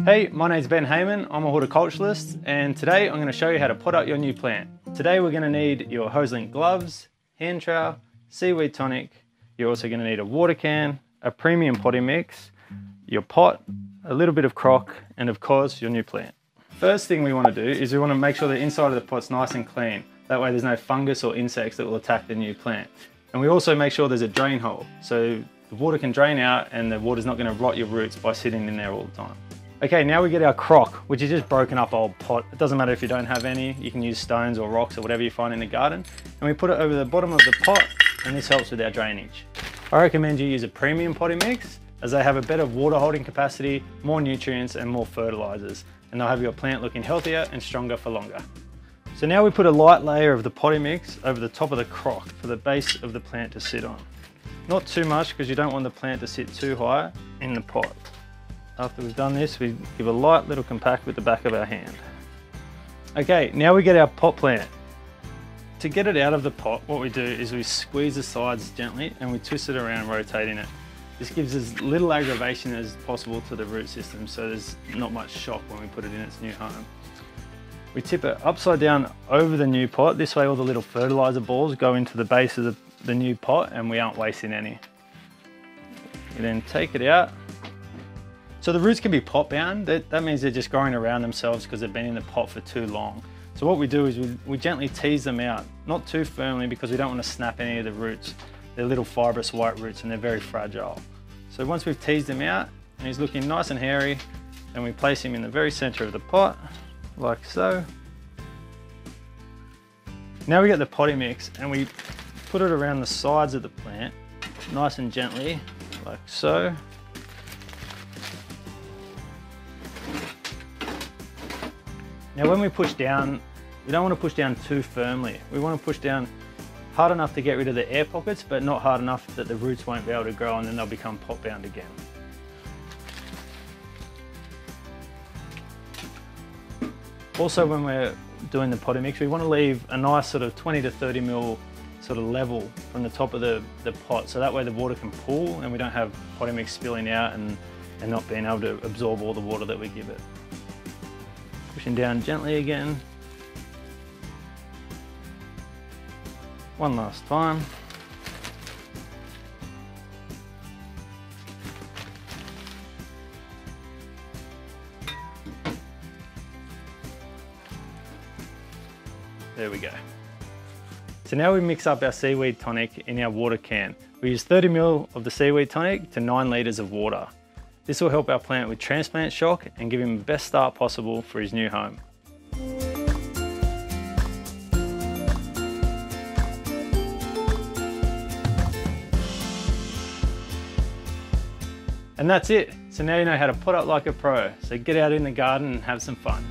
Hey, my name's Ben Hayman, I'm a horticulturalist, and today I'm going to show you how to pot up your new plant. Today we're going to need your Hoselink gloves, hand trowel, seaweed tonic. You're also going to need a water can, a premium potting mix, your pot, a little bit of crock, and of course your new plant. First thing we want to do is we want to make sure the inside of the pot's nice and clean. That way there's no fungus or insects that will attack the new plant. And we also make sure there's a drain hole, so the water can drain out and the water's not going to rot your roots by sitting in there all the time. Okay, now we get our crock, which is just broken up old pot. It doesn't matter if you don't have any, you can use stones or rocks or whatever you find in the garden. And we put it over the bottom of the pot, and this helps with our drainage. I recommend you use a premium potting mix, as they have a better water holding capacity, more nutrients and more fertilizers. And they'll have your plant looking healthier and stronger for longer. So now we put a light layer of the potting mix over the top of the crock for the base of the plant to sit on. Not too much, because you don't want the plant to sit too high in the pot. After we've done this, we give a light little compact with the back of our hand. Okay, now we get our pot plant. To get it out of the pot, what we do is we squeeze the sides gently and we twist it around, rotating it. This gives as little aggravation as possible to the root system, so there's not much shock when we put it in its new home. We tip it upside down over the new pot. This way all the little fertilizer balls go into the base of the new pot and we aren't wasting any. You then take it out. So the roots can be pot bound. That means they're just growing around themselves because they've been in the pot for too long. So what we do is we gently tease them out, not too firmly because we don't want to snap any of the roots. They're little fibrous white roots and they're very fragile. So once we've teased him out and he's looking nice and hairy, then we place him in the very center of the pot, like so. Now we get the potting mix and we put it around the sides of the plant, nice and gently, like so. Now when we push down, we don't want to push down too firmly. We want to push down hard enough to get rid of the air pockets, but not hard enough that the roots won't be able to grow and then they'll become pot bound again. Also, when we're doing the potting mix, we want to leave a nice sort of 20 to 30 mil sort of level from the top of the pot, so that way the water can pool and we don't have potting mix spilling out and not being able to absorb all the water that we give it. Pushing down gently again. One last time. There we go. So now we mix up our seaweed tonic in our water can. We use 30 ml of the seaweed tonic to 9 litres of water. This will help our plant with transplant shock and give him the best start possible for his new home. And that's it. So now you know how to pot up like a pro. So get out in the garden and have some fun.